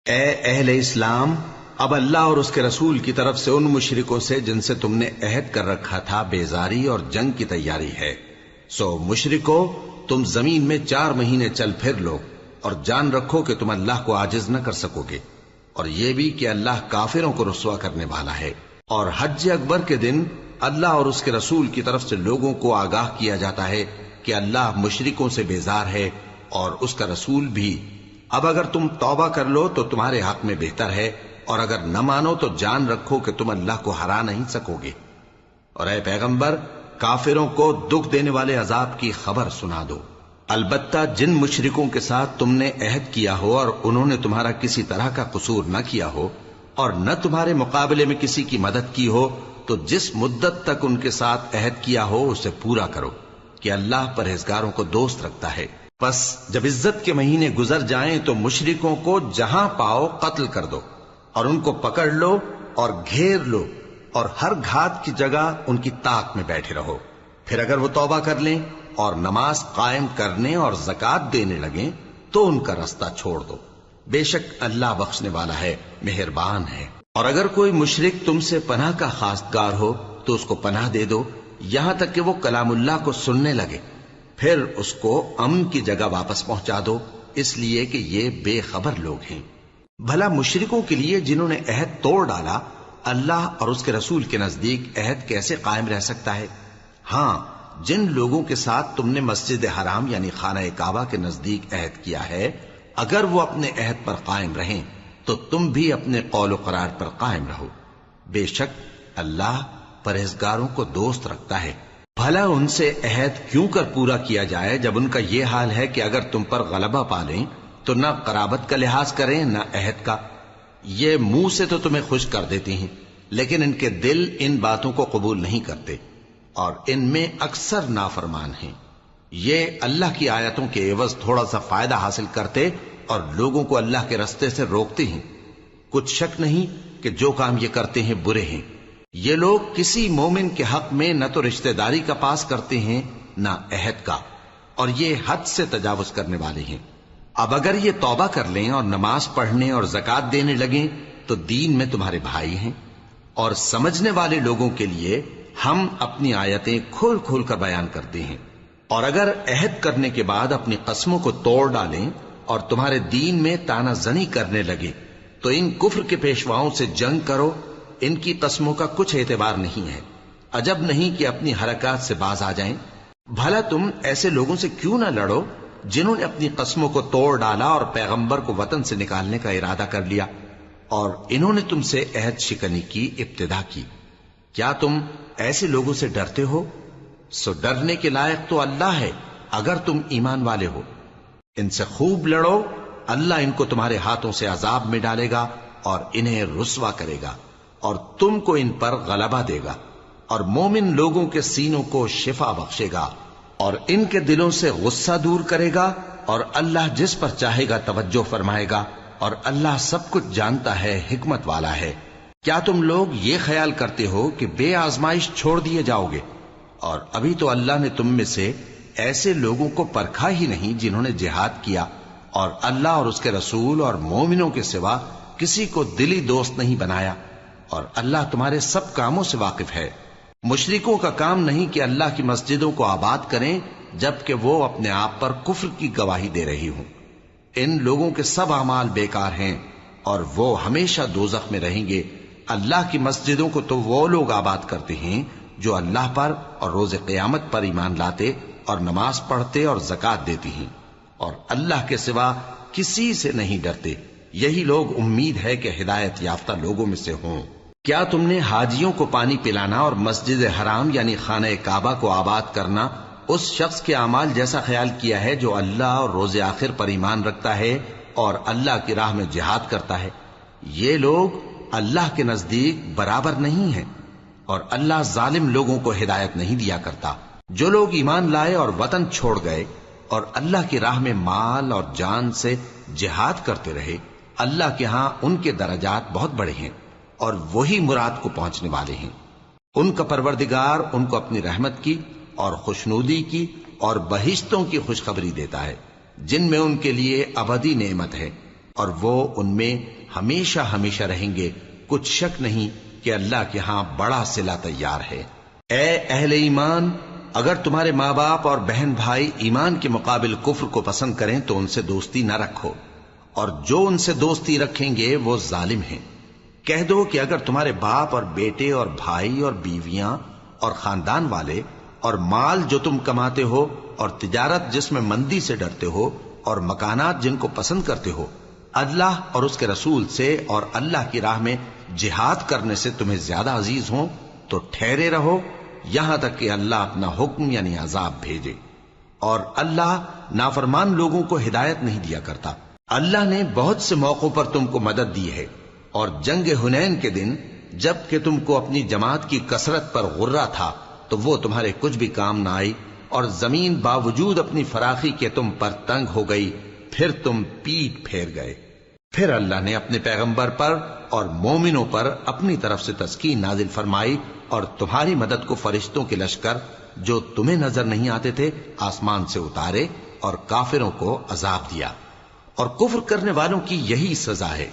اے اہل اسلام، اب اللہ اور اس کے رسول کی طرف سے ان مشرکوں سے جن سے تم نے عہد کر رکھا تھا بیزاری اور جنگ کی تیاری ہے۔ سو مشرکو، تم زمین میں 4 مہینے چل پھر لو اور جان رکھو کہ تم اللہ کو عاجز نہ کر سکو گے، اور یہ بھی کہ اللہ کافروں کو رسوا کرنے والا ہے۔ اور حج اکبر کے دن اللہ اور اس کے رسول کی طرف سے لوگوں کو آگاہ کیا جاتا ہے کہ اللہ مشرکوں سے بیزار ہے اور اس کا رسول بھی۔ اب اگر تم توبہ کر لو تو تمہارے حق میں بہتر ہے، اور اگر نہ مانو تو جان رکھو کہ تم اللہ کو ہرا نہیں سکو گے۔ اور اے پیغمبر، کافروں کو دکھ دینے والے عذاب کی خبر سنا دو۔ البتہ جن مشرکوں کے ساتھ تم نے عہد کیا ہو اور انہوں نے تمہارا کسی طرح کا قصور نہ کیا ہو اور نہ تمہارے مقابلے میں کسی کی مدد کی ہو، تو جس مدت تک ان کے ساتھ عہد کیا ہو اسے پورا کرو، کہ اللہ پرہیزگاروں کو دوست رکھتا ہے۔ پس جب عزت کے مہینے گزر جائیں تو مشرکوں کو جہاں پاؤ قتل کر دو، اور ان کو پکڑ لو اور گھیر لو، اور ہر گھات کی جگہ ان کی طاق میں بیٹھے رہو۔ پھر اگر وہ توبہ کر لیں اور نماز قائم کرنے اور زکوٰۃ دینے لگیں تو ان کا رستہ چھوڑ دو، بے شک اللہ بخشنے والا ہے، مہربان ہے۔ اور اگر کوئی مشرک تم سے پناہ کا خواستگار ہو تو اس کو پناہ دے دو، یہاں تک کہ وہ کلام اللہ کو سننے لگے، پھر اس کو امن کی جگہ واپس پہنچا دو، اس لیے کہ یہ بے خبر لوگ ہیں۔ بھلا مشرکوں کے لیے جنہوں نے عہد توڑ ڈالا، اللہ اور اس کے رسول کے نزدیک عہد کیسے قائم رہ سکتا ہے؟ ہاں، جن لوگوں کے ساتھ تم نے مسجد حرام یعنی خانہ کعبہ کے نزدیک عہد کیا ہے، اگر وہ اپنے عہد پر قائم رہیں تو تم بھی اپنے قول و قرار پر قائم رہو، بے شک اللہ پرہیزگاروں کو دوست رکھتا ہے۔ بھلا ان سے عہد کیوں کر پورا کیا جائے جب ان کا یہ حال ہے کہ اگر تم پر غلبہ پالیں تو نہ قرابت کا لحاظ کریں نہ عہد کا۔ یہ منہ سے تو تمہیں خوش کر دیتی ہیں، لیکن ان کے دل ان باتوں کو قبول نہیں کرتے، اور ان میں اکثر نافرمان ہیں۔ یہ اللہ کی آیتوں کے عوض تھوڑا سا فائدہ حاصل کرتے اور لوگوں کو اللہ کے رستے سے روکتے ہیں۔ کچھ شک نہیں کہ جو کام یہ کرتے ہیں برے ہیں۔ یہ لوگ کسی مومن کے حق میں نہ تو رشتہ داری کا پاس کرتے ہیں نہ عہد کا، اور یہ حد سے تجاوز کرنے والے ہیں۔ اب اگر یہ توبہ کر لیں اور نماز پڑھنے اور زکوٰۃ دینے لگیں تو دین میں تمہارے بھائی ہیں، اور سمجھنے والے لوگوں کے لیے ہم اپنی آیتیں کھول کھول کر بیان کرتے ہیں۔ اور اگر عہد کرنے کے بعد اپنی قسموں کو توڑ ڈالیں اور تمہارے دین میں تانا زنی کرنے لگے تو ان کفر کے پیشواؤں سے جنگ کرو، ان کی قسموں کا کچھ اعتبار نہیں ہے، عجب نہیں کہ اپنی حرکات سے باز آ جائیں۔ بھلا تم ایسے لوگوں سے کیوں نہ لڑو جنہوں نے اپنی قسموں کو توڑ ڈالا اور پیغمبر کو وطن سے نکالنے کا ارادہ کر لیا، اور انہوں نے تم سے عہد شکنی کی ابتدا کی۔ کیا تم ایسے لوگوں سے ڈرتے ہو؟ سو ڈرنے کے لائق تو اللہ ہے اگر تم ایمان والے ہو۔ ان سے خوب لڑو، اللہ ان کو تمہارے ہاتھوں سے عذاب میں ڈالے گا اور انہیں رسوا کرے گا، اور تم کو ان پر غلبہ دے گا، اور مومن لوگوں کے سینوں کو شفا بخشے گا، اور ان کے دلوں سے غصہ دور کرے گا، اور اللہ جس پر چاہے گا توجہ فرمائے گا، اور اللہ سب کچھ جانتا ہے، حکمت والا ہے۔ کیا تم لوگ یہ خیال کرتے ہو کہ بے آزمائش چھوڑ دیے جاؤ گے؟ اور ابھی تو اللہ نے تم میں سے ایسے لوگوں کو پرکھا ہی نہیں جنہوں نے جہاد کیا، اور اللہ اور اس کے رسول اور مومنوں کے سوا کسی کو دلی دوست نہیں بنایا، اور اللہ تمہارے سب کاموں سے واقف ہے۔ مشرکوں کا کام نہیں کہ اللہ کی مسجدوں کو آباد کریں جبکہ وہ اپنے آپ پر کفر کی گواہی دے رہی ہوں۔ ان لوگوں کے سب اعمال بیکار ہیں اور وہ ہمیشہ دوزخ میں رہیں گے۔ اللہ کی مسجدوں کو تو وہ لوگ آباد کرتے ہیں جو اللہ پر اور روز قیامت پر ایمان لاتے اور نماز پڑھتے اور زکوٰۃ دیتی ہیں، اور اللہ کے سوا کسی سے نہیں ڈرتے۔ یہی لوگ امید ہے کہ ہدایت یافتہ لوگوں میں سے ہوں۔ کیا تم نے حاجیوں کو پانی پلانا اور مسجد حرام یعنی خانہ کعبہ کو آباد کرنا اس شخص کے اعمال جیسا خیال کیا ہے جو اللہ اور روز آخر پر ایمان رکھتا ہے اور اللہ کی راہ میں جہاد کرتا ہے؟ یہ لوگ اللہ کے نزدیک برابر نہیں ہیں، اور اللہ ظالم لوگوں کو ہدایت نہیں دیا کرتا۔ جو لوگ ایمان لائے اور وطن چھوڑ گئے اور اللہ کی راہ میں مال اور جان سے جہاد کرتے رہے، اللہ کے ہاں ان کے درجات بہت بڑے ہیں، اور وہی مراد کو پہنچنے والے ہیں۔ ان کا پروردگار ان کو اپنی رحمت کی اور خوشنودی کی اور بہشتوں کی خوشخبری دیتا ہے جن میں ان کے لیے ابدی نعمت ہے، اور وہ ان میں ہمیشہ ہمیشہ رہیں گے، کچھ شک نہیں کہ اللہ کے ہاں بڑا صلہ تیار ہے۔ اے اہل ایمان، اگر تمہارے ماں باپ اور بہن بھائی ایمان کے مقابل کفر کو پسند کریں تو ان سے دوستی نہ رکھو، اور جو ان سے دوستی رکھیں گے وہ ظالم ہیں۔ کہہ دو کہ اگر تمہارے باپ اور بیٹے اور بھائی اور بیویاں اور خاندان والے اور مال جو تم کماتے ہو اور تجارت جس میں مندی سے ڈرتے ہو اور مکانات جن کو پسند کرتے ہو اللہ اور اس کے رسول سے اور اللہ کی راہ میں جہاد کرنے سے تمہیں زیادہ عزیز ہوں تو ٹھہرے رہو یہاں تک کہ اللہ اپنا حکم یعنی عذاب بھیجے، اور اللہ نافرمان لوگوں کو ہدایت نہیں دیا کرتا۔ اللہ نے بہت سے موقعوں پر تم کو مدد دی ہے، اور جنگ حنین کے دن جب کہ تم کو اپنی جماعت کی کثرت پر غرہ تھا تو وہ تمہارے کچھ بھی کام نہ آئی، اور زمین باوجود اپنی فراخی کے تم پر تنگ ہو گئی، پھر تم پیٹ پھیر گئے۔ پھر اللہ نے اپنے پیغمبر پر اور مومنوں پر اپنی طرف سے تسکین نازل فرمائی، اور تمہاری مدد کو فرشتوں کے لشکر جو تمہیں نظر نہیں آتے تھے آسمان سے اتارے، اور کافروں کو عذاب دیا، اور کفر کرنے والوں کی یہی سزا ہے۔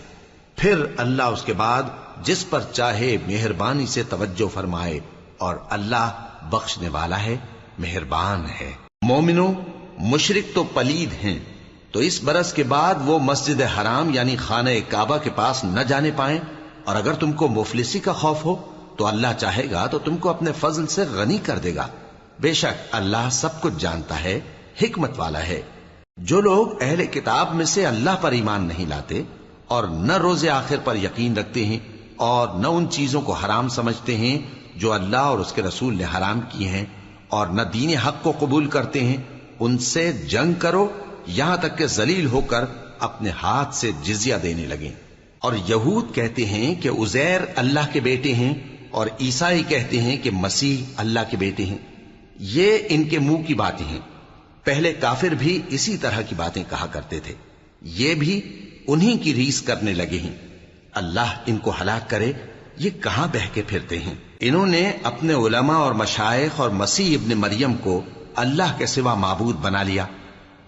پھر اللہ اس کے بعد جس پر چاہے مہربانی سے توجہ فرمائے، اور اللہ بخشنے والا ہے، مہربان ہے۔ مومنوں، مشرک تو پلید ہیں، تو اس برس کے بعد وہ مسجد حرام یعنی خانہ کعبہ کے پاس نہ جانے پائیں، اور اگر تم کو مفلسی کا خوف ہو تو اللہ چاہے گا تو تم کو اپنے فضل سے غنی کر دے گا، بے شک اللہ سب کچھ جانتا ہے، حکمت والا ہے۔ جو لوگ اہل کتاب میں سے اللہ پر ایمان نہیں لاتے اور نہ روز آخر پر یقین رکھتے ہیں اور نہ ان چیزوں کو حرام سمجھتے ہیں جو اللہ اور اس کے رسول نے حرام کی ہیں، اور نہ دین حق کو قبول کرتے ہیں، ان سے جنگ کرو یہاں تک کہ ذلیل ہو کر اپنے ہاتھ سے جزیہ دینے لگیں۔ اور یہود کہتے ہیں کہ عزیر اللہ کے بیٹے ہیں، اور عیسائی کہتے ہیں کہ مسیح اللہ کے بیٹے ہیں۔ یہ ان کے منہ کی باتیں ہیں، پہلے کافر بھی اسی طرح کی باتیں کہا کرتے تھے، یہ بھی انہی کی ریس کرنے لگے ہیں۔ اللہ ان کو ہلاک کرے، یہ کہاں بہہ کے پھرتے ہیں۔ انہوں نے اپنے علماء اور مشائخ اور مسیح ابن مریم کو اللہ کے سوا معبود بنا لیا،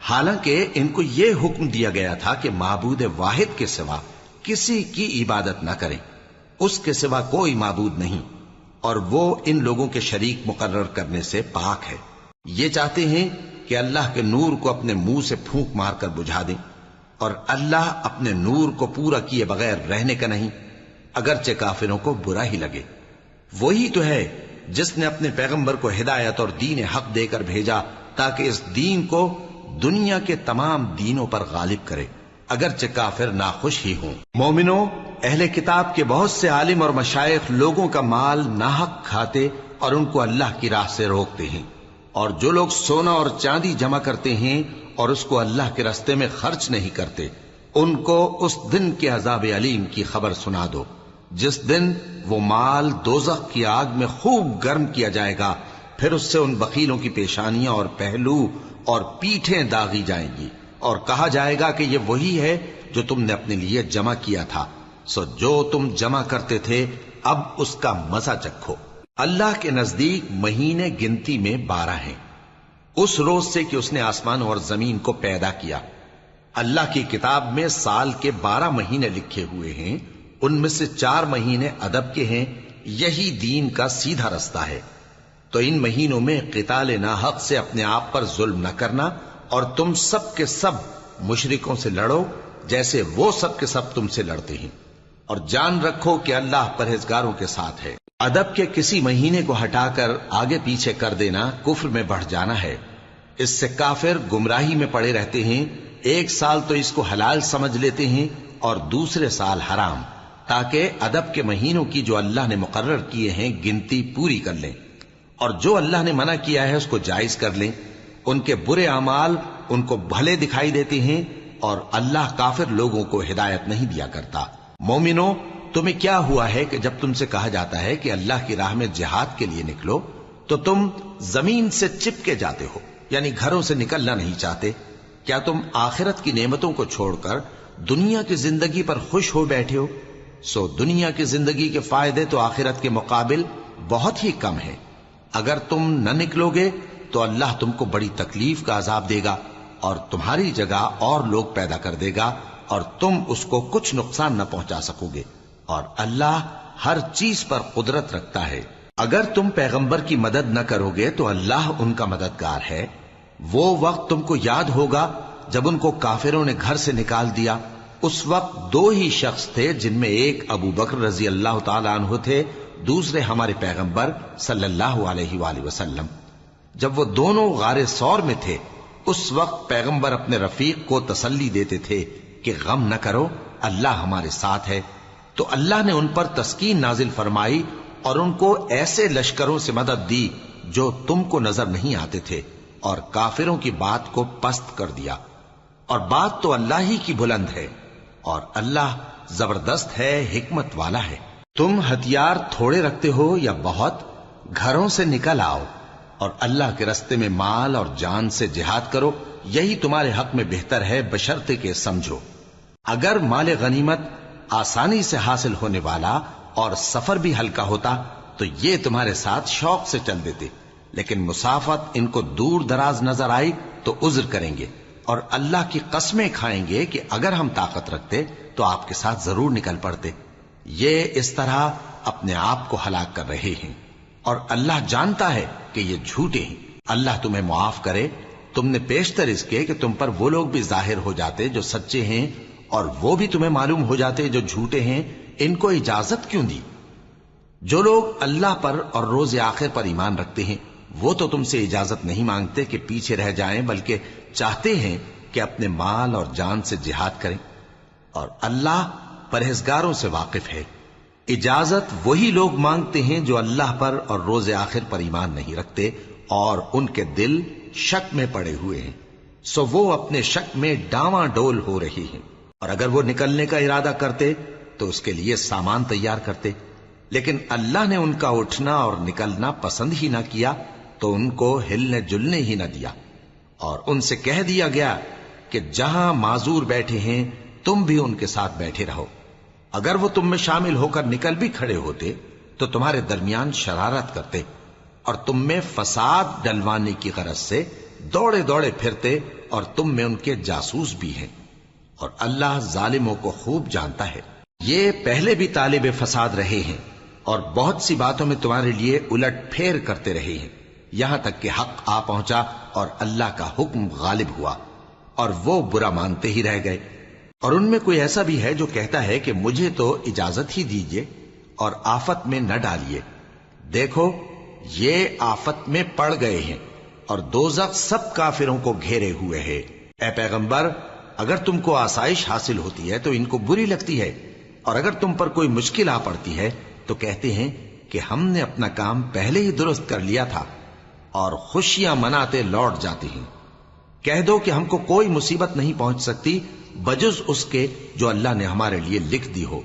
حالانکہ ان کو یہ حکم دیا گیا تھا کہ معبود واحد کے سوا کسی کی عبادت نہ کریں، اس کے سوا کوئی معبود نہیں، اور وہ ان لوگوں کے شریک مقرر کرنے سے پاک ہے۔ یہ چاہتے ہیں کہ اللہ کے نور کو اپنے منہ سے پھونک مار کر بجھا دیں، اور اللہ اپنے نور کو پورا کیے بغیر رہنے کا نہیں، اگرچہ کافروں کو برا ہی لگے۔ وہی تو ہے جس نے اپنے پیغمبر کو ہدایت اور دین حق دے کر بھیجا تاکہ اس دین کو دنیا کے تمام دینوں پر غالب کرے، اگرچہ کافر ناخوش ہی ہوں۔ مومنوں، اہل کتاب کے بہت سے عالم اور مشائخ لوگوں کا مال ناحق کھاتے اور ان کو اللہ کی راہ سے روکتے ہیں، اور جو لوگ سونا اور چاندی جمع کرتے ہیں اور اس کو اللہ کے راستے میں خرچ نہیں کرتے، ان کو اس دن کے عذاب علیم کی خبر سنا دو، جس دن وہ مال دوزخ کی آگ میں خوب گرم کیا جائے گا، پھر اس سے ان بخیلوں کی پیشانیاں اور پہلو اور پیٹھیں داغی جائیں گی، اور کہا جائے گا کہ یہ وہی ہے جو تم نے اپنے لیے جمع کیا تھا، سو جو تم جمع کرتے تھے اب اس کا مزہ چکھو۔ اللہ کے نزدیک مہینے گنتی میں 12 ہیں، اس روز سے کہ اس نے آسمان اور زمین کو پیدا کیا۔ اللہ کی کتاب میں سال کے 12 مہینے لکھے ہوئے ہیں، ان میں سے 4 مہینے ادب کے ہیں، یہی دین کا سیدھا رستہ ہے۔ تو ان مہینوں میں قتال ناحق سے اپنے آپ پر ظلم نہ کرنا، اور تم سب کے سب مشرکوں سے لڑو جیسے وہ سب کے سب تم سے لڑتے ہیں، اور جان رکھو کہ اللہ پرہیزگاروں کے ساتھ ہے۔ ادب کے کسی مہینے کو ہٹا کر آگے پیچھے کر دینا کفر میں بڑھ جانا ہے، اس سے کافر گمراہی میں پڑے رہتے ہیں۔ ایک سال تو اس کو حلال سمجھ لیتے ہیں اور دوسرے سال حرام، تاکہ ادب کے مہینوں کی جو اللہ نے مقرر کیے ہیں گنتی پوری کر لیں، اور جو اللہ نے منع کیا ہے اس کو جائز کر لیں۔ ان کے برے اعمال ان کو بھلے دکھائی دیتے ہیں، اور اللہ کافر لوگوں کو ہدایت نہیں دیا کرتا۔ مومنوں، تمہیں کیا ہوا ہے کہ جب تم سے کہا جاتا ہے کہ اللہ کی راہ میں جہاد کے لیے نکلو تو تم زمین سے چپکے جاتے ہو، یعنی گھروں سے نکلنا نہیں چاہتے؟ کیا تم آخرت کی نعمتوں کو چھوڑ کر دنیا کی زندگی پر خوش ہو بیٹھے ہو؟ سو دنیا کی زندگی کے فائدے تو آخرت کے مقابل بہت ہی کم ہیں۔ اگر تم نہ نکلو گے تو اللہ تم کو بڑی تکلیف کا عذاب دے گا، اور تمہاری جگہ اور لوگ پیدا کر دے گا اور تم اس کو کچھ نقصان نہ پہنچا سکو گے، اور اللہ ہر چیز پر قدرت رکھتا ہے۔ اگر تم پیغمبر کی مدد نہ کرو گے تو اللہ ان کا مددگار ہے۔ وہ وقت تم کو یاد ہوگا جب ان کو کافروں نے گھر سے نکال دیا۔ اس وقت دو ہی شخص تھے، جن میں ایک ابو بکر رضی اللہ تعالی عنہ تھے، دوسرے ہمارے پیغمبر صلی اللہ علیہ وآلہ وسلم۔ جب وہ دونوں غار ثور میں تھے، اس وقت پیغمبر اپنے رفیق کو تسلی دیتے تھے کہ غم نہ کرو، اللہ ہمارے ساتھ ہے۔ تو اللہ نے ان پر تسکین نازل فرمائی اور ان کو ایسے لشکروں سے مدد دی جو تم کو نظر نہیں آتے تھے، اور کافروں کی بات کو پست کر دیا۔ اور بات تو اللہ ہی کی بلند ہے، اور اللہ زبردست ہے، حکمت والا ہے۔ تم ہتھیار تھوڑے رکھتے ہو یا بہت، گھروں سے نکل آؤ اور اللہ کے رستے میں مال اور جان سے جہاد کرو، یہی تمہارے حق میں بہتر ہے، بشرطے کہ سمجھو۔ اگر مال غنیمت آسانی سے حاصل ہونے والا اور سفر بھی ہلکا ہوتا تو یہ تمہارے ساتھ شوق سے چل دیتے، لیکن مسافت ان کو دور دراز نظر آئی تو عذر کریں گے، اور اللہ کی قسمیں کھائیں گے کہ اگر ہم طاقت رکھتے تو آپ کے ساتھ ضرور نکل پڑتے۔ یہ اس طرح اپنے آپ کو ہلاک کر رہے ہیں، اور اللہ جانتا ہے کہ یہ جھوٹے ہیں۔ اللہ تمہیں معاف کرے۔ تم نے پیشتر اس کے کہ تم پر وہ لوگ بھی ظاہر ہو جاتے جو سچے ہیں، اور وہ بھی تمہیں معلوم ہو جاتے جو جھوٹے ہیں۔ ان کو اجازت کیوں دی؟ جو لوگ اللہ پر اور روز آخر پر ایمان رکھتے ہیں وہ تو تم سے اجازت نہیں مانگتے کہ پیچھے رہ جائیں، بلکہ چاہتے ہیں کہ اپنے مال اور جان سے جہاد کریں، اور اللہ پرہیزگاروں سے واقف ہے۔ اجازت وہی لوگ مانگتے ہیں جو اللہ پر اور روز آخر پر ایمان نہیں رکھتے اور ان کے دل شک میں پڑے ہوئے ہیں، سو وہ اپنے شک میں ڈاواں ڈول ہو رہی ہیں۔ اور اگر وہ نکلنے کا ارادہ کرتے تو اس کے لیے سامان تیار کرتے، لیکن اللہ نے ان کا اٹھنا اور نکلنا پسند ہی نہ کیا تو ان کو ہلنے جلنے ہی نہ دیا، اور ان سے کہہ دیا گیا کہ جہاں معذور بیٹھے ہیں تم بھی ان کے ساتھ بیٹھے رہو۔ اگر وہ تم میں شامل ہو کر نکل بھی کھڑے ہوتے تو تمہارے درمیان شرارت کرتے اور تم میں فساد ڈلوانے کی غرض سے دوڑے دوڑے پھرتے، اور تم میں ان کے جاسوس بھی ہیں، اور اللہ ظالموں کو خوب جانتا ہے۔ یہ پہلے بھی طالب فساد رہے ہیں اور بہت سی باتوں میں تمہارے لیے الٹ پھیر کرتے رہے ہیں، یہاں تک کہ حق آ پہنچا اور اللہ کا حکم غالب ہوا، اور وہ برا مانتے ہی رہ گئے۔ اور ان میں کوئی ایسا بھی ہے جو کہتا ہے کہ مجھے تو اجازت ہی دیجئے اور آفت میں نہ ڈالیے۔ دیکھو یہ آفت میں پڑ گئے ہیں، اور دوزخ سب کافروں کو گھیرے ہوئے ہے۔ اے پیغمبر، اگر تم کو آسائش حاصل ہوتی ہے تو ان کو بری لگتی ہے، اور اگر تم پر کوئی مشکل آ پڑتی ہے تو کہتے ہیں کہ ہم نے اپنا کام پہلے ہی درست کر لیا تھا، اور خوشیاں مناتے لوٹ جاتے ہیں۔ کہہ دو کہ ہم کو کوئی مصیبت نہیں پہنچ سکتی بجز اس کے جو اللہ نے ہمارے لیے لکھ دی ہو،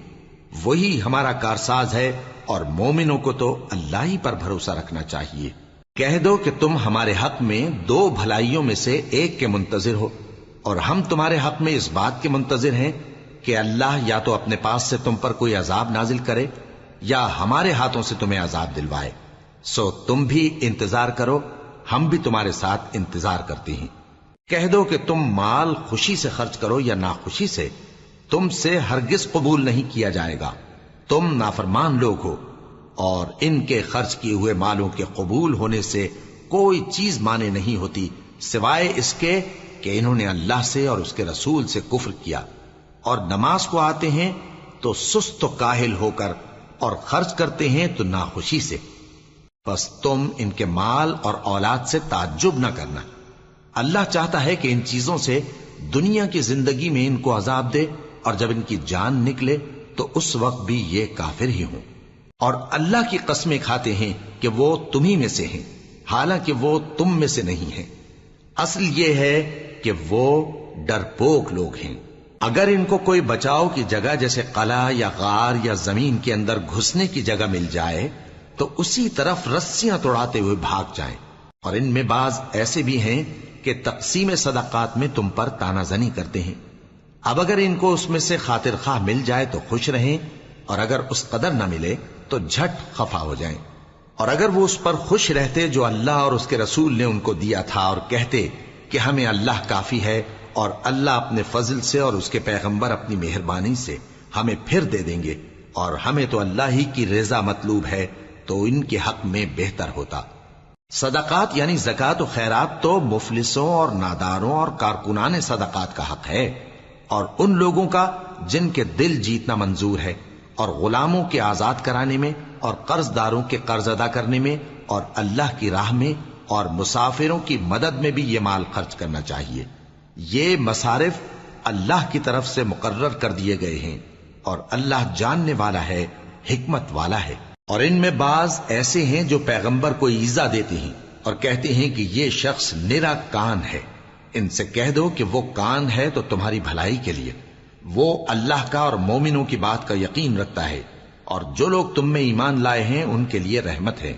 وہی ہمارا کارساز ہے، اور مومنوں کو تو اللہ ہی پر بھروسہ رکھنا چاہیے۔ کہہ دو کہ تم ہمارے حق میں دو بھلائیوں میں سے ایک کے منتظر ہو، اور ہم تمہارے حق میں اس بات کے منتظر ہیں کہ اللہ یا تو اپنے پاس سے تم پر کوئی عذاب نازل کرے یا ہمارے ہاتھوں سے تمہیں عذاب دلوائے، سو تم بھی انتظار کرو، ہم بھی تمہارے ساتھ انتظار کرتے ہیں۔ کہہ دو کہ تم مال خوشی سے خرچ کرو یا ناخوشی سے، تم سے ہرگز قبول نہیں کیا جائے گا، تم نافرمان لوگ ہو، اور ان کے خرچ کیے ہوئے مالوں کے قبول ہونے سے کوئی چیز مانے نہیں ہوتی سوائے اس کے کہ انہوں نے اللہ سے اور اس کے رسول سے کفر کیا، اور نماز کو آتے ہیں تو سست و کاہل ہو کر، اور خرچ کرتے ہیں تو ناخوشی سے۔ بس تم ان کے مال اور اولاد سے تعجب نہ کرنا، اللہ چاہتا ہے کہ ان چیزوں سے دنیا کی زندگی میں ان کو عذاب دے، اور جب ان کی جان نکلے تو اس وقت بھی یہ کافر ہی ہوں، اور اللہ کی قسمیں کھاتے ہیں کہ وہ تمہیں میں سے ہیں، حالانکہ وہ تم میں سے نہیں ہیں۔ اصل یہ ہے کہ وہ ڈرپوک لوگ ہیں۔ اگر ان کو کوئی بچاؤ کی جگہ جیسے قلعہ یا غار یا زمین کے اندر گھسنے کی جگہ مل جائے تو اسی طرف رسیاں توڑاتے ہوئے بھاگ جائیں، اور ان میں بعض ایسے بھی ہیں کہ تقسیم صدقات میں تم پر تانا زنی کرتے ہیں۔ اب اگر ان کو اس میں سے خاطر خواہ مل جائے تو خوش رہیں، اور اگر اس قدر نہ ملے تو جھٹ خفا ہو جائیں۔ اور اگر وہ اس پر خوش رہتے جو اللہ اور اس کے رسول نے ان کو دیا تھا، اور کہتے کہ ہمیں اللہ کافی ہے اور اللہ اپنے فضل سے اور اس کے پیغمبر اپنی مہربانی سے ہمیں پھر دے دیں گے، اور ہمیں تو اللہ ہی کی رضا مطلوب ہے، تو ان کے حق میں بہتر ہوتا۔ صدقات یعنی زکوٰۃ و خیرات تو مفلسوں اور ناداروں اور کارکنان صدقات کا حق ہے، اور ان لوگوں کا جن کے دل جیتنا منظور ہے، اور غلاموں کے آزاد کرانے میں، اور قرض داروں کے قرض ادا کرنے میں، اور اللہ کی راہ میں اور مسافروں کی مدد میں بھی یہ مال خرچ کرنا چاہیے۔ یہ مصارف اللہ کی طرف سے مقرر کر دیے گئے ہیں، اور اللہ جاننے والا ہے، حکمت والا ہے۔ اور ان میں بعض ایسے ہیں جو پیغمبر کو ایذا دیتے ہیں اور کہتے ہیں کہ یہ شخص نرا کان ہے۔ ان سے کہہ دو کہ وہ کان ہے تو تمہاری بھلائی کے لیے، وہ اللہ کا اور مومنوں کی بات کا یقین رکھتا ہے، اور جو لوگ تم میں ایمان لائے ہیں ان کے لیے رحمت ہے،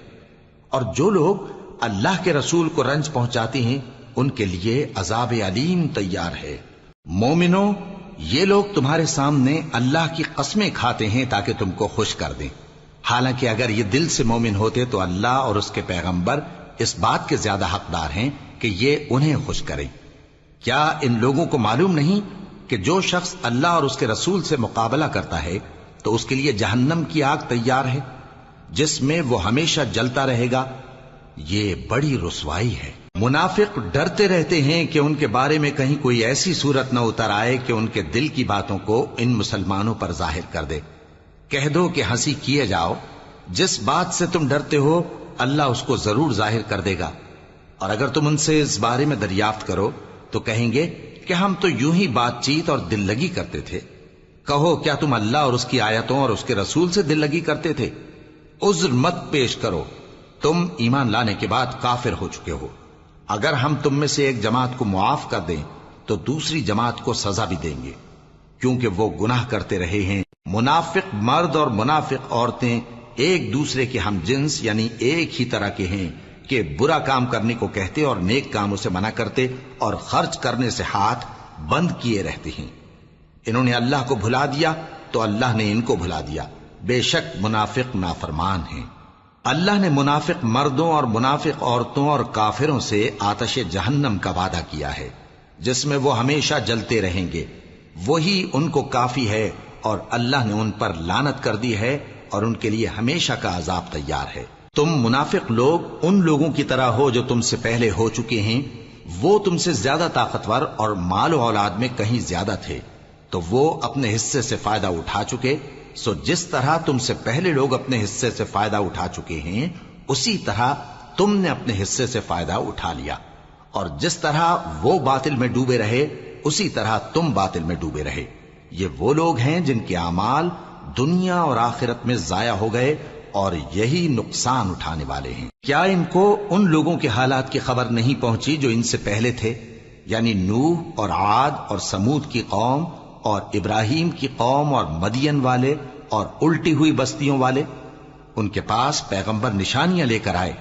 اور جو لوگ اللہ کے رسول کو رنج پہنچاتے ہیں ان کے لیے عذاب علیم تیار ہے۔ مومنوں، یہ لوگ تمہارے سامنے اللہ کی قسمیں کھاتے ہیں تاکہ تم کو خوش کر دیں، حالانکہ اگر یہ دل سے مومن ہوتے تو اللہ اور اس کے پیغمبر اس بات کے زیادہ حقدار ہیں کہ یہ انہیں خوش کریں۔ کیا ان لوگوں کو معلوم نہیں کہ جو شخص اللہ اور اس کے رسول سے مقابلہ کرتا ہے تو اس کے لیے جہنم کی آگ تیار ہے، جس میں وہ ہمیشہ جلتا رہے گا؟ یہ بڑی رسوائی ہے۔ منافق ڈرتے رہتے ہیں کہ ان کے بارے میں کہیں کوئی ایسی صورت نہ اتر آئے کہ ان کے دل کی باتوں کو ان مسلمانوں پر ظاہر کر دے۔ کہہ دو کہ ہنسی کیے جاؤ، جس بات سے تم ڈرتے ہو اللہ اس کو ضرور ظاہر کر دے گا، اور اگر تم ان سے اس بارے میں دریافت کرو تو کہیں گے کہ ہم تو یوں ہی بات چیت اور دل لگی کرتے تھے۔ کہو کیا تم اللہ اور اس کی آیتوں اور اس کے رسول سے دل لگی کرتے تھے؟ عذر مت پیش کرو، تم ایمان لانے کے بعد کافر ہو چکے ہو۔ اگر ہم تم میں سے ایک جماعت کو معاف کر دیں تو دوسری جماعت کو سزا بھی دیں گے، کیونکہ وہ گناہ کرتے رہے ہیں۔ منافق مرد اور منافق عورتیں ایک دوسرے کے ہم جنس یعنی ایک ہی طرح کے ہیں کہ برا کام کرنے کو کہتے اور نیک کاموں سے منع کرتے اور خرچ کرنے سے ہاتھ بند کیے رہتے ہیں۔ انہوں نے اللہ کو بھلا دیا تو اللہ نے ان کو بھلا دیا، بے شک منافق نافرمان ہیں۔ اللہ نے منافق مردوں اور منافق عورتوں اور کافروں سے آتش جہنم کا وعدہ کیا ہے، جس میں وہ ہمیشہ جلتے رہیں گے، وہی ان کو کافی ہے، اور اللہ نے ان پر لعنت کر دی ہے اور ان کے لیے ہمیشہ کا عذاب تیار ہے۔ تم منافق لوگ ان لوگوں کی طرح ہو جو تم سے پہلے ہو چکے ہیں، وہ تم سے زیادہ طاقتور اور مال و اولاد میں کہیں زیادہ تھے، تو وہ اپنے حصے سے فائدہ اٹھا چکے، سو جس طرح تم سے پہلے لوگ اپنے حصے سے فائدہ اٹھا چکے ہیں اسی طرح تم نے اپنے حصے سے فائدہ اٹھا لیا، اور جس طرح وہ باطل میں ڈوبے رہے اسی طرح تم باطل میں ڈوبے رہے۔ یہ وہ لوگ ہیں جن کے اعمال دنیا اور آخرت میں ضائع ہو گئے اور یہی نقصان اٹھانے والے ہیں۔ کیا ان کو ان لوگوں کے حالات کی خبر نہیں پہنچی جو ان سے پہلے تھے، یعنی نوح اور عاد اور سمود کی قوم اور ابراہیم کی قوم اور مدین والے اور الٹی ہوئی بستیوں والے؟ ان کے پاس پیغمبر نشانیاں لے کر آئے،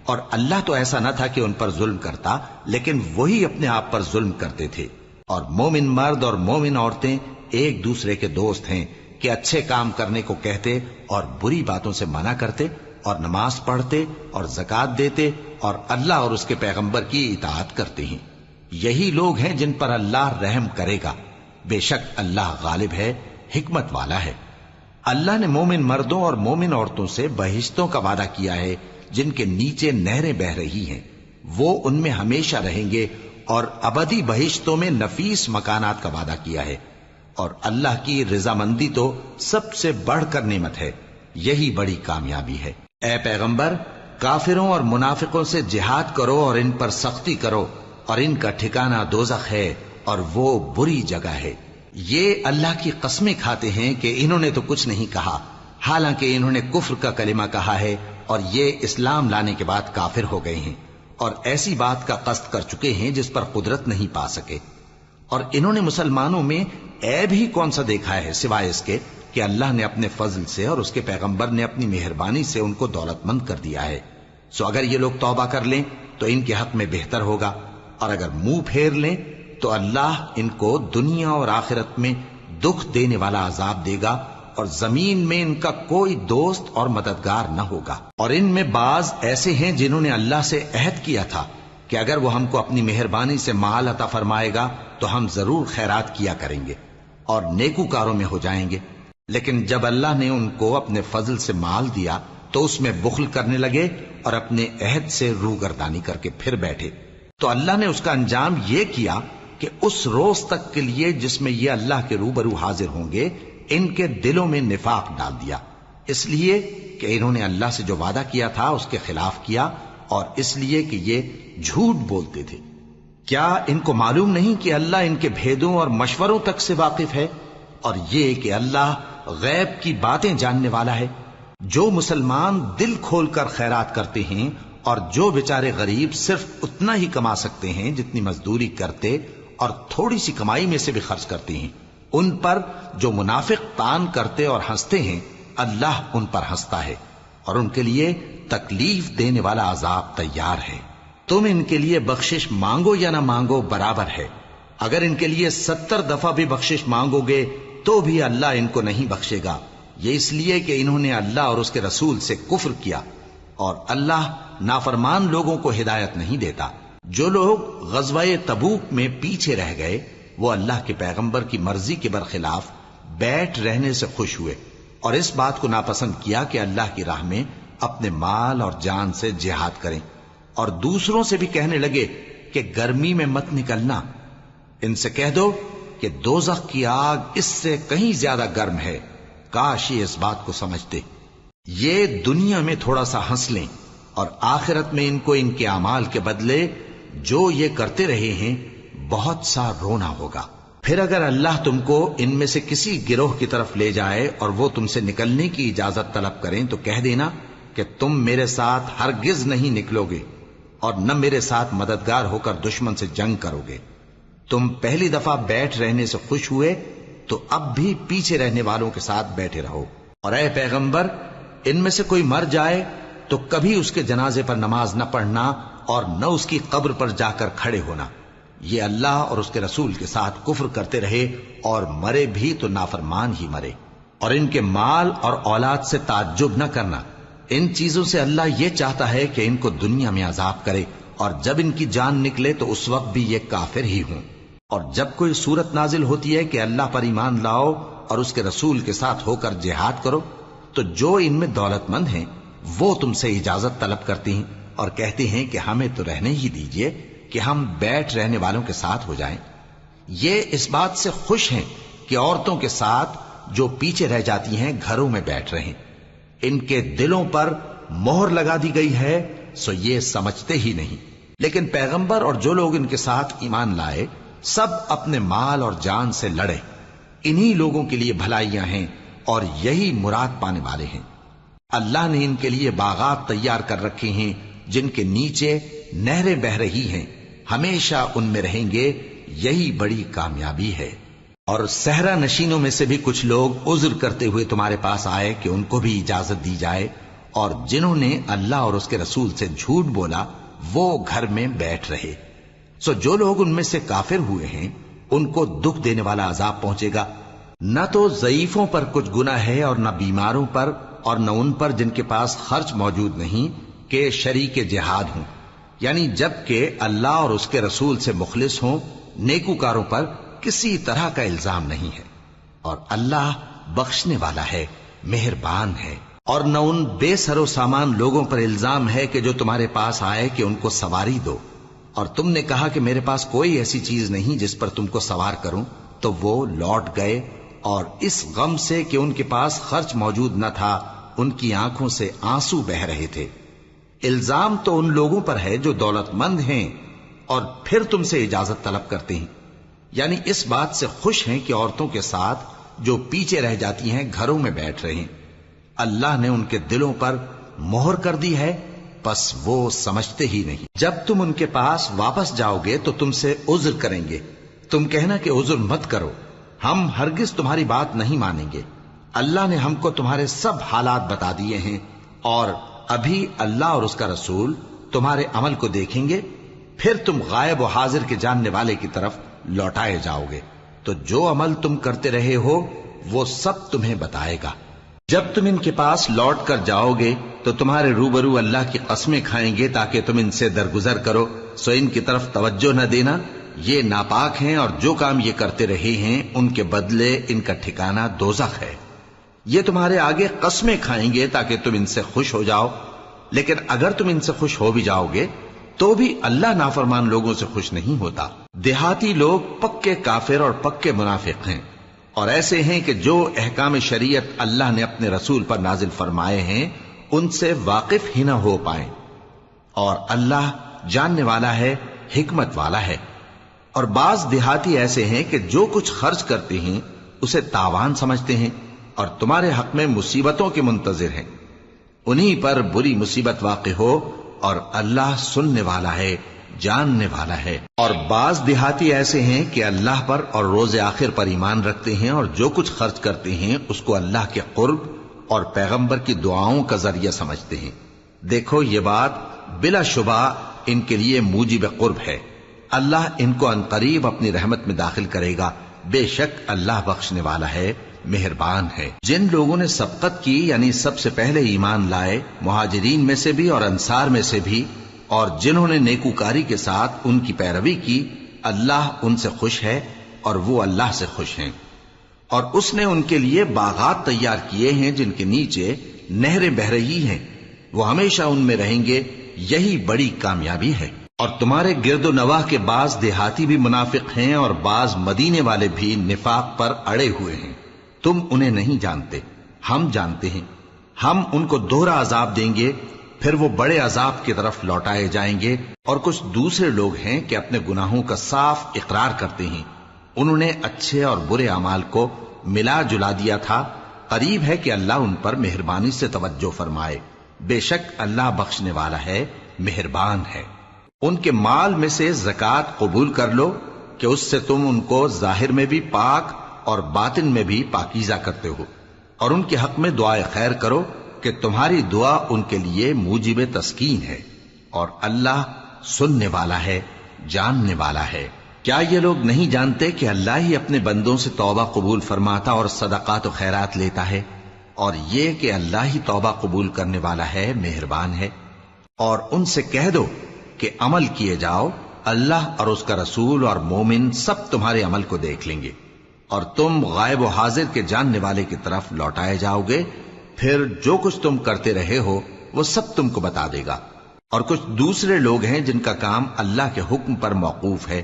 اور اللہ تو ایسا نہ تھا کہ ان پر ظلم کرتا، لیکن وہی اپنے آپ پر ظلم کرتے تھے۔ اور مومن مرد اور مومن عورتیں ایک دوسرے کے دوست ہیں کہ اچھے کام کرنے کو کہتے اور بری باتوں سے منع کرتے، اور نماز پڑھتے اور زکوٰۃ دیتے اور اللہ اور اس کے پیغمبر کی اطاعت کرتے ہیں۔ یہی لوگ ہیں جن پر اللہ رحم کرے گا، بے شک اللہ غالب ہے، حکمت والا ہے۔ اللہ نے مومن مردوں اور مومن عورتوں سے بہشتوں کا وعدہ کیا ہے جن کے نیچے نہریں بہ رہی ہیں، وہ ان میں ہمیشہ رہیں گے، اور ابدی بہشتوں میں نفیس مکانات کا وعدہ کیا ہے۔ اور اللہ کی رضامندی تو سب سے بڑھ کر نعمت ہے، یہی بڑی کامیابی ہے۔ اے پیغمبر، کافروں اور منافقوں سے جہاد کرو اور ان پر سختی کرو، اور ان کا ٹھکانہ دوزخ ہے اور وہ بری جگہ ہے۔ یہ اللہ کی قسمیں کھاتے ہیں کہ انہوں نے تو کچھ نہیں کہا، حالانکہ انہوں نے کفر کا کلمہ کہا ہے اور یہ اسلام لانے کے بعد کافر ہو گئے ہیں، اور ایسی بات کا قصد کر چکے ہیں جس پر قدرت نہیں پا سکے۔ اور انہوں نے مسلمانوں میں عیب ہی کون سا دیکھا ہے سوائے اس کے کہ اللہ نے اپنے فضل سے اور اس کے پیغمبر نے اپنی مہربانی سے ان کو دولت مند کر دیا ہے۔ سو اگر یہ لوگ توبہ کر لیں تو ان کے حق میں بہتر ہوگا، اور اگر منہ پھیر لیں تو اللہ ان کو دنیا اور آخرت میں دکھ دینے والا عذاب دے گا، اور زمین میں ان کا کوئی دوست اور مددگار نہ ہوگا۔ اور ان میں بعض ایسے ہیں جنہوں نے اللہ سے عہد کیا تھا کہ اگر وہ ہم کو اپنی مہربانی سے مال عطا فرمائے گا تو ہم ضرور خیرات کیا کریں گے اور نیکوکاروں میں ہو جائیں گے۔ لیکن جب اللہ نے ان کو اپنے فضل سے مال دیا تو اس میں بخل کرنے لگے اور اپنے عہد سے روگردانی کر کے پھر بیٹھے، تو اللہ نے اس کا انجام یہ کیا کہ اس روز تک کے لیے جس میں یہ اللہ کے روبرو حاضر ہوں گے ان کے دلوں میں نفاق ڈال دیا، اس لیے کہ انہوں نے اللہ سے جو وعدہ کیا تھا اس کے خلاف کیا، اور اس لیے کہ یہ جھوٹ بولتے تھے۔ کیا ان کو معلوم نہیں کہ اللہ ان کے بھیدوں اور مشوروں تک سے واقف ہے، اور یہ کہ اللہ غیب کی باتیں جاننے والا ہے؟ جو مسلمان دل کھول کر خیرات کرتے ہیں اور جو بیچارے غریب صرف اتنا ہی کما سکتے ہیں جتنی مزدوری کرتے اور تھوڑی سی کمائی میں سے بھی خرچ کرتے ہیں، ان پر جو منافق تان کرتے اور ہنستے ہیں اللہ ان پر ہنستا ہے اور ان کے لیے تکلیف دینے والا عذاب تیار ہے۔ تم ان کے لیے بخشش مانگو یا نہ مانگو برابر ہے، اگر ان کے لیے 70 دفعہ بھی بخشش مانگو گے تو بھی اللہ ان کو نہیں بخشے گا، یہ اس لیے کہ انہوں نے اللہ اور اس کے رسول سے کفر کیا، اور اللہ نافرمان لوگوں کو ہدایت نہیں دیتا۔ جو لوگ غزوہ تبوک میں پیچھے رہ گئے وہ اللہ کے پیغمبر کی مرضی کے برخلاف بیٹھ رہنے سے خوش ہوئے اور اس بات کو ناپسند کیا کہ اللہ کی راہ میں اپنے مال اور جان سے جہاد کریں، اور دوسروں سے بھی کہنے لگے کہ گرمی میں مت نکلنا، ان سے کہہ دو کہ دوزخ کی آگ اس سے کہیں زیادہ گرم ہے، کاش یہ اس بات کو سمجھتے۔ یہ دنیا میں تھوڑا سا ہنس لیں اور آخرت میں ان کو ان کے اعمال کے بدلے جو یہ کرتے رہے ہیں بہت سا رونا ہوگا۔ پھر اگر اللہ تم کو ان میں سے کسی گروہ کی طرف لے جائے اور وہ تم سے نکلنے کی اجازت طلب کریں تو کہہ دینا کہ تم میرے ساتھ ہرگز نہیں نکلو گے اور نہ میرے ساتھ مددگار ہو کر دشمن سے جنگ کرو گے۔ تم پہلی دفعہ بیٹھ رہنے سے خوش ہوئے تو اب بھی پیچھے رہنے والوں کے ساتھ بیٹھے رہو، اور اے پیغمبر ان میں سے کوئی مر جائے تو کبھی اس کے جنازے پر نماز نہ پڑھنا اور نہ اس کی قبر پر جا کر کھڑے ہونا۔ یہ اللہ اور اس کے رسول کے ساتھ کفر کرتے رہے اور مرے بھی تو نافرمان ہی مرے۔ اور ان کے مال اور اولاد سے تعجب نہ کرنا، ان چیزوں سے اللہ یہ چاہتا ہے کہ ان کو دنیا میں عذاب کرے، اور جب ان کی جان نکلے تو اس وقت بھی یہ کافر ہی ہوں۔ اور جب کوئی صورت نازل ہوتی ہے کہ اللہ پر ایمان لاؤ اور اس کے رسول کے ساتھ ہو کر جہاد کرو، تو جو ان میں دولت مند ہیں وہ تم سے اجازت طلب کرتی ہیں اور کہتے ہیں کہ ہمیں تو رہنے ہی دیجئے کہ ہم بیٹھ رہنے والوں کے ساتھ ہو جائیں۔ یہ اس بات سے خوش ہیں کہ عورتوں کے ساتھ جو پیچھے رہ جاتی ہیں گھروں میں بیٹھ رہیں، ان کے دلوں پر مہر لگا دی گئی ہے سو یہ سمجھتے ہی نہیں۔ لیکن پیغمبر اور جو لوگ ان کے ساتھ ایمان لائے سب اپنے مال اور جان سے لڑے، انہی لوگوں کے لیے بھلائیاں ہیں اور یہی مراد پانے والے ہیں۔ اللہ نے ان کے لیے باغات تیار کر رکھے ہیں جن کے نیچے نہریں بہ رہی ہیں، ہمیشہ ان میں رہیں گے، یہی بڑی کامیابی ہے۔ اور صحرا نشینوں میں سے بھی کچھ لوگ عذر کرتے ہوئے تمہارے پاس آئے کہ ان کو بھی اجازت دی جائے، اور جنہوں نے اللہ اور اس کے رسول سے جھوٹ بولا وہ گھر میں بیٹھ رہے۔ سو جو لوگ ان میں سے کافر ہوئے ہیں ان کو دکھ دینے والا عذاب پہنچے گا، نہ تو ضعیفوں پر کچھ گناہ ہے اور نہ بیماروں پر اور نہ ان پر جن کے پاس خرچ موجود نہیں کہ شریک جہاد ہوں، یعنی جب کہ اللہ اور اس کے رسول سے مخلص ہوں، نیکوکاروں پر کسی طرح کا الزام نہیں ہے، اور اللہ بخشنے والا ہے، مہربان ہے۔ اور نہ ان بے سر و سامان لوگوں پر الزام ہے کہ جو تمہارے پاس آئے کہ ان کو سواری دو، اور تم نے کہا کہ میرے پاس کوئی ایسی چیز نہیں جس پر تم کو سوار کروں، تو وہ لوٹ گئے، اور اس غم سے کہ ان کے پاس خرچ موجود نہ تھا ان کی آنکھوں سے آنسو بہ رہے تھے۔ الزام تو ان لوگوں پر ہے جو دولت مند ہیں اور پھر تم سے اجازت طلب کرتے ہیں، یعنی اس بات سے خوش ہیں کہ عورتوں کے ساتھ جو پیچھے رہ جاتی ہیں گھروں میں بیٹھ رہے ہیں۔ اللہ نے ان کے دلوں پر مہر کر دی ہے، پس وہ سمجھتے ہی نہیں۔ جب تم ان کے پاس واپس جاؤ گے تو تم سے عذر کریں گے، تم کہنا کہ عذر مت کرو، ہم ہرگز تمہاری بات نہیں مانیں گے۔ اللہ نے ہم کو تمہارے سب حالات بتا دیے ہیں، اور ابھی اللہ اور اس کا رسول تمہارے عمل کو دیکھیں گے، پھر تم غائب و حاضر کے جاننے والے کی طرف لوٹائے جاؤ گے، تو جو عمل تم کرتے رہے ہو وہ سب تمہیں بتائے گا۔ جب تم ان کے پاس لوٹ کر جاؤ گے تو تمہارے روبرو اللہ کی قسمیں کھائیں گے تاکہ تم ان سے درگزر کرو، سو ان کی طرف توجہ نہ دینا یہ ناپاک ہیں اور جو کام یہ کرتے رہے ہیں ان کے بدلے ان کا ٹھکانہ دوزخ ہے۔ یہ تمہارے آگے قسمیں کھائیں گے تاکہ تم ان سے خوش ہو جاؤ، لیکن اگر تم ان سے خوش ہو بھی جاؤ گے تو بھی اللہ نافرمان لوگوں سے خوش نہیں ہوتا۔ دیہاتی لوگ پکے کافر اور پکے منافق ہیں، اور ایسے ہیں کہ جو احکام شریعت اللہ نے اپنے رسول پر نازل فرمائے ہیں ان سے واقف ہی نہ ہو پائیں، اور اللہ جاننے والا ہے، حکمت والا ہے۔ اور بعض دیہاتی ایسے ہیں کہ جو کچھ خرچ کرتے ہیں اسے تاوان سمجھتے ہیں اور تمہارے حق میں مصیبتوں کے منتظر ہیں، انہی پر بری مصیبت واقع ہو، اور اللہ سننے والا ہے، جاننے والا ہے۔ اور بعض دیہاتی ایسے ہیں کہ اللہ پر اور روز آخر پر ایمان رکھتے ہیں اور جو کچھ خرچ کرتے ہیں اس کو اللہ کے قرب اور پیغمبر کی دعاؤں کا ذریعہ سمجھتے ہیں۔ دیکھو یہ بات بلا شبہ ان کے لیے موجب قرب ہے، اللہ ان کو عنقریب اپنی رحمت میں داخل کرے گا، بے شک اللہ بخشنے والا ہے، مہربان ہے۔ جن لوگوں نے سبقت کی یعنی سب سے پہلے ایمان لائے، مہاجرین میں سے بھی اور انصار میں سے بھی، اور جنہوں نے نیکوکاری کے ساتھ ان کی پیروی کی، اللہ ان سے خوش ہے اور وہ اللہ سے خوش ہیں۔ اور اس نے ان کے لیے باغات تیار کیے ہیں جن کے نیچے نہریں بہہ رہی ہیں، وہ ہمیشہ ان میں رہیں گے، یہی بڑی کامیابی ہے۔ اور تمہارے گرد و نواح کے بعض دیہاتی بھی منافق ہیں اور بعض مدینے والے بھی نفاق پر اڑے ہوئے ہیں، تم انہیں نہیں جانتے، ہم جانتے ہیں۔ ہم ان کو دوہرا عذاب دیں گے، پھر وہ بڑے عذاب کی طرف لوٹائے جائیں گے۔ اور کچھ دوسرے لوگ ہیں کہ اپنے گناہوں کا صاف اقرار کرتے ہیں، انہوں نے اچھے اور برے اعمال کو ملا جلا دیا تھا، قریب ہے کہ اللہ ان پر مہربانی سے توجہ فرمائے، بے شک اللہ بخشنے والا ہے، مہربان ہے۔ ان کے مال میں سے زکوٰۃ قبول کر لو کہ اس سے تم ان کو ظاہر میں بھی پاک اور باطن میں بھی پاکیزہ کرتے ہو، اور ان کے حق میں دعائے خیر کرو کہ تمہاری دعا ان کے لیے موجب تسکین ہے، اور اللہ سننے والا ہے، جاننے والا ہے۔ کیا یہ لوگ نہیں جانتے کہ اللہ ہی اپنے بندوں سے توبہ قبول فرماتا اور صدقات و خیرات لیتا ہے، اور یہ کہ اللہ ہی توبہ قبول کرنے والا ہے، مہربان ہے۔ اور ان سے کہہ دو کہ عمل کیے جاؤ، اللہ اور اس کا رسول اور مومن سب تمہارے عمل کو دیکھ لیں گے، اور تم غائب و حاضر کے جاننے والے کی طرف لوٹائے جاؤ گے، پھر جو کچھ تم کرتے رہے ہو وہ سب تم کو بتا دے گا۔ اور کچھ دوسرے لوگ ہیں جن کا کام اللہ کے حکم پر موقوف ہے،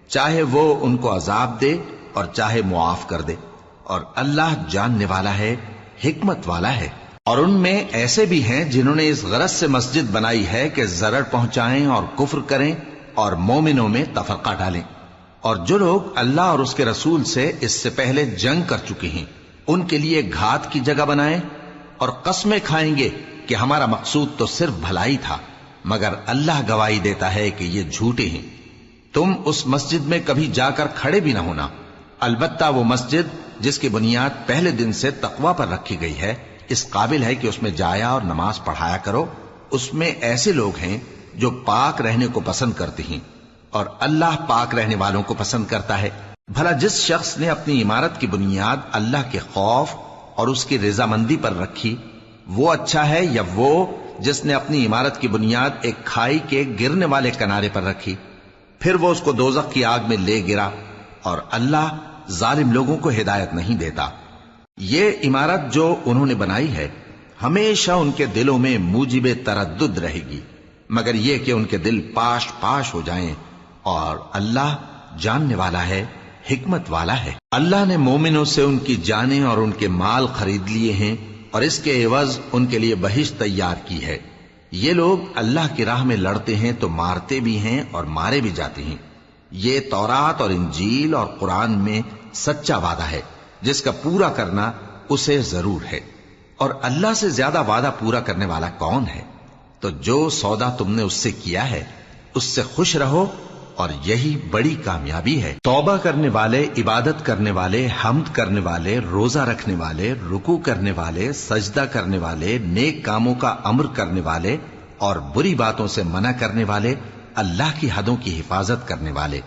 چاہے وہ ان کو عذاب دے اور چاہے معاف کر دے، اور اللہ جاننے والا ہے، حکمت والا ہے۔ اور ان میں ایسے بھی ہیں جنہوں نے اس غرض سے مسجد بنائی ہے کہ ضرر پہنچائیں اور کفر کریں اور مومنوں میں تفرقہ ڈالیں، اور جو لوگ اللہ اور اس کے رسول سے اس سے پہلے جنگ کر چکے ہیں ان کے لیے گھات کی جگہ بنائیں، اور قسمیں کھائیں گے کہ ہمارا مقصود تو صرف بھلائی تھا، مگر اللہ گواہی دیتا ہے کہ یہ جھوٹے ہیں۔ تم اس مسجد میں کبھی جا کر کھڑے بھی نہ ہونا، البتہ وہ مسجد جس کی بنیاد پہلے دن سے تقوی پر رکھی گئی ہے اس قابل ہے کہ اس میں جایا اور نماز پڑھایا کرو۔ اس میں ایسے لوگ ہیں جو پاک رہنے کو پسند کرتے ہیں، اور اللہ پاک رہنے والوں کو پسند کرتا ہے۔ بھلا جس شخص نے اپنی عمارت کی بنیاد اللہ کے خوف اور اس کی رضامندی پر رکھی، وہ اچھا ہے یا وہ جس نے اپنی عمارت کی بنیاد ایک کھائی کے گرنے والے کنارے پر رکھی، پھر وہ اس کو دوزخ کی آگ میں لے گرا، اور اللہ ظالم لوگوں کو ہدایت نہیں دیتا۔ یہ عمارت جو انہوں نے بنائی ہے ہمیشہ ان کے دلوں میں موجب تردد رہے گی، مگر یہ کہ ان کے دل پاش پاش ہو جائیں، اور اللہ جاننے والا ہے، حکمت والا ہے۔ اللہ نے مومنوں سے ان کی جانیں اور ان کے مال خرید لیے ہیں، اور اس کے عوض ان کے لیے بہشت تیار کی ہے۔ یہ لوگ اللہ کی راہ میں لڑتے ہیں تو مارتے بھی ہیں اور مارے بھی جاتے ہیں۔ یہ تورات اور انجیل اور قرآن میں سچا وعدہ ہے جس کا پورا کرنا اسے ضرور ہے، اور اللہ سے زیادہ وعدہ پورا کرنے والا کون ہے؟ تو جو سودا تم نے اس سے کیا ہے اس سے خوش رہو، اور یہی بڑی کامیابی ہے۔ توبہ کرنے والے، عبادت کرنے والے، حمد کرنے والے، روزہ رکھنے والے، رکوع کرنے والے، سجدہ کرنے والے، نیک کاموں کا امر کرنے والے اور بری باتوں سے منع کرنے والے، اللہ کی حدوں کی حفاظت کرنے والے،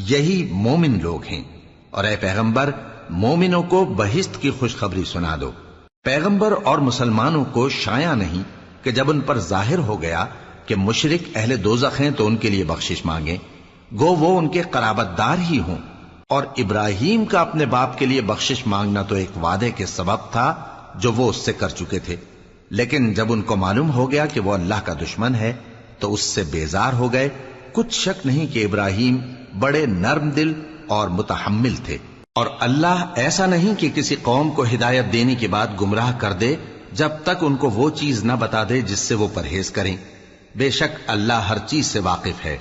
یہی مومن لوگ ہیں۔ اور اے پیغمبر، مومنوں کو بہشت کی خوشخبری سنا دو۔ پیغمبر اور مسلمانوں کو شایع نہیں کہ جب ان پر ظاہر ہو گیا کہ مشرک اہل دوزخ ہیں تو ان کے لیے بخشش مانگیں، گو وہ ان کے قرابت دار ہی ہوں۔ اور ابراہیم کا اپنے باپ کے لیے بخشش مانگنا تو ایک وعدے کے سبب تھا جو وہ اس سے کر چکے تھے، لیکن جب ان کو معلوم ہو گیا کہ وہ اللہ کا دشمن ہے تو اس سے بیزار ہو گئے۔ کچھ شک نہیں کہ ابراہیم بڑے نرم دل اور متحمل تھے، اور اللہ ایسا نہیں کہ کسی قوم کو ہدایت دینے کے بعد گمراہ کر دے جب تک ان کو وہ چیز نہ بتا دے جس سے وہ پرہیز کریں۔ بے شک اللہ ہر چیز سے واقف ہے۔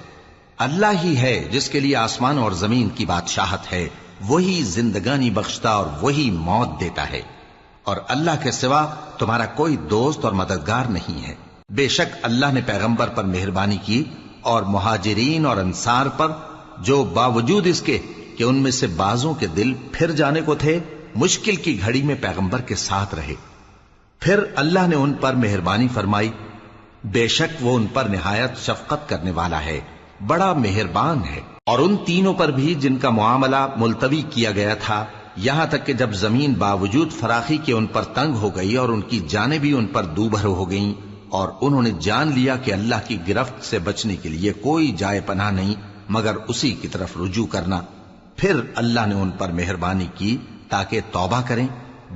اللہ ہی ہے جس کے لیے آسمان اور زمین کی بادشاہت ہے، وہی زندگانی بخشتا اور وہی موت دیتا ہے، اور اللہ کے سوا تمہارا کوئی دوست اور مددگار نہیں ہے۔ بے شک اللہ نے پیغمبر پر مہربانی کی اور مہاجرین اور انصار پر، جو باوجود اس کے کہ ان میں سے بعضوں کے دل پھر جانے کو تھے، مشکل کی گھڑی میں پیغمبر کے ساتھ رہے۔ پھر اللہ نے ان پر مہربانی فرمائی، بے شک وہ ان پر نہایت شفقت کرنے والا ہے، بڑا مہربان ہے۔ اور ان تینوں پر بھی جن کا معاملہ ملتوی کیا گیا تھا، یہاں تک کہ جب زمین باوجود فراخی کے ان پر تنگ ہو گئی اور ان کی جانیں بھی ان پر دوبھر ہو گئیں، اور انہوں نے جان لیا کہ اللہ کی گرفت سے بچنے کے لیے کوئی جائے پناہ نہیں مگر اسی کی طرف رجوع کرنا، پھر اللہ نے ان پر مہربانی کی تاکہ توبہ کریں۔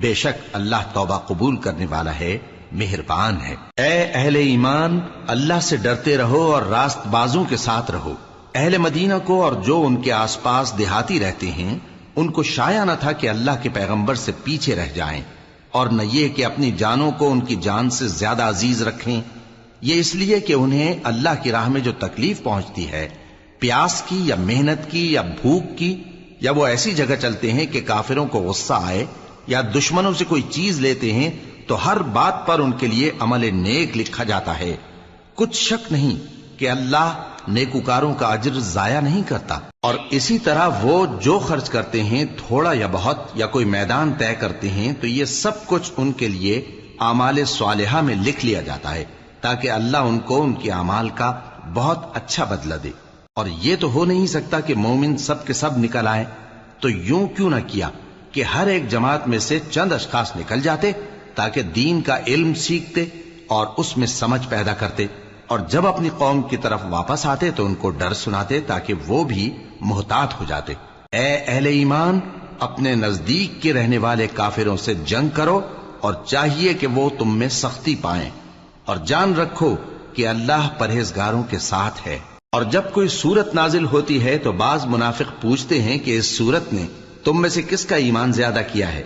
بے شک اللہ توبہ قبول کرنے والا ہے، مہربان ہے۔ اے اہل ایمان، اللہ سے ڈرتے رہو اور راست بازوں کے ساتھ رہو۔ اہل مدینہ کو اور جو ان کے آس پاس دیہاتی رہتے ہیں، ان کو شایع نہ تھا کہ اللہ کے پیغمبر سے پیچھے رہ جائیں، اور نہ یہ کہ اپنی جانوں کو ان کی جان سے زیادہ عزیز رکھیں۔ یہ اس لیے کہ انہیں اللہ کی راہ میں جو تکلیف پہنچتی ہے، پیاس کی یا محنت کی یا بھوک کی، یا وہ ایسی جگہ چلتے ہیں کہ کافروں کو غصہ آئے، یا دشمنوں سے کوئی چیز لیتے ہیں، تو ہر بات پر ان کے لیے عمل نیک لکھا جاتا ہے۔ کچھ شک نہیں کہ اللہ نیکوکاروں کا اجر ضائع نہیں کرتا۔ اور اسی طرح وہ جو خرچ کرتے ہیں، تھوڑا یا بہت، یا کوئی میدان طے کرتے ہیں، تو یہ سب کچھ ان کے لیے اعمال صالحہ میں لکھ لیا جاتا ہے، تاکہ اللہ ان کو ان کے اعمال کا بہت اچھا بدلہ دے۔ اور یہ تو ہو نہیں سکتا کہ مومن سب کے سب نکل آئے، تو یوں کیوں نہ کیا کہ ہر ایک جماعت میں سے چند اشخاص نکل جاتے تاکہ دین کا علم سیکھتے اور اس میں سمجھ پیدا کرتے، اور جب اپنی قوم کی طرف واپس آتے تو ان کو ڈر سناتے تاکہ وہ بھی محتاط ہو جاتے۔ اے اہل ایمان، اپنے نزدیک کے رہنے والے کافروں سے جنگ کرو، اور چاہیے کہ وہ تم میں سختی پائیں، اور جان رکھو کہ اللہ پرہیزگاروں کے ساتھ ہے۔ اور جب کوئی سورت نازل ہوتی ہے تو بعض منافق پوچھتے ہیں کہ اس سورت نے تم میں سے کس کا ایمان زیادہ کیا ہے؟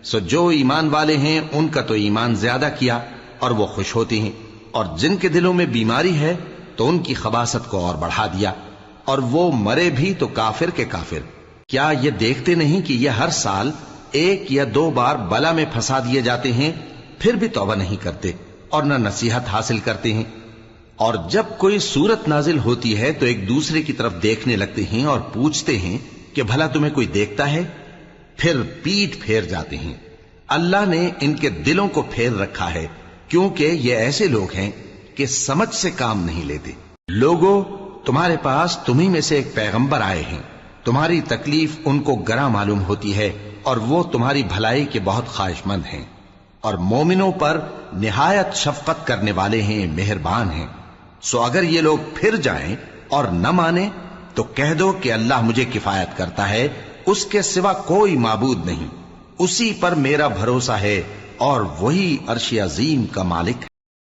سو جو ایمان والے ہیں ان کا تو ایمان زیادہ کیا، اور وہ خوش ہوتے ہیں، اور جن کے دلوں میں بیماری ہے تو ان کی خباثت کو اور بڑھا دیا، اور وہ مرے بھی تو کافر کے کافر۔ کیا یہ دیکھتے نہیں کہ یہ ہر سال 1 یا 2 بار بلا میں پھنسا دیے جاتے ہیں، پھر بھی توبہ نہیں کرتے اور نہ نصیحت حاصل کرتے ہیں؟ اور جب کوئی سورت نازل ہوتی ہے تو ایک دوسرے کی طرف دیکھنے لگتے ہیں اور پوچھتے ہیں کہ بھلا تمہیں کوئی دیکھتا ہے؟ پھر پیٹ پھیر جاتے ہیں۔ اللہ نے ان کے دلوں کو پھیر رکھا ہے، کیونکہ یہ ایسے لوگ ہیں کہ سمجھ سے کام نہیں لیتے۔ لوگوں، تمہارے پاس تمہیں میں سے ایک پیغمبر آئے ہیں، تمہاری تکلیف ان کو گراں معلوم ہوتی ہے، اور وہ تمہاری بھلائی کے بہت خواہش مند ہیں، اور مومنوں پر نہایت شفقت کرنے والے ہیں، مہربان ہیں۔ سو اگر یہ لوگ پھر جائیں اور نہ مانیں تو کہہ دو کہ اللہ مجھے کفایت کرتا ہے، اس کے سوا کوئی معبود نہیں، اسی پر میرا بھروسہ ہے، اور وہی عرش عظیم کا مالک ہے۔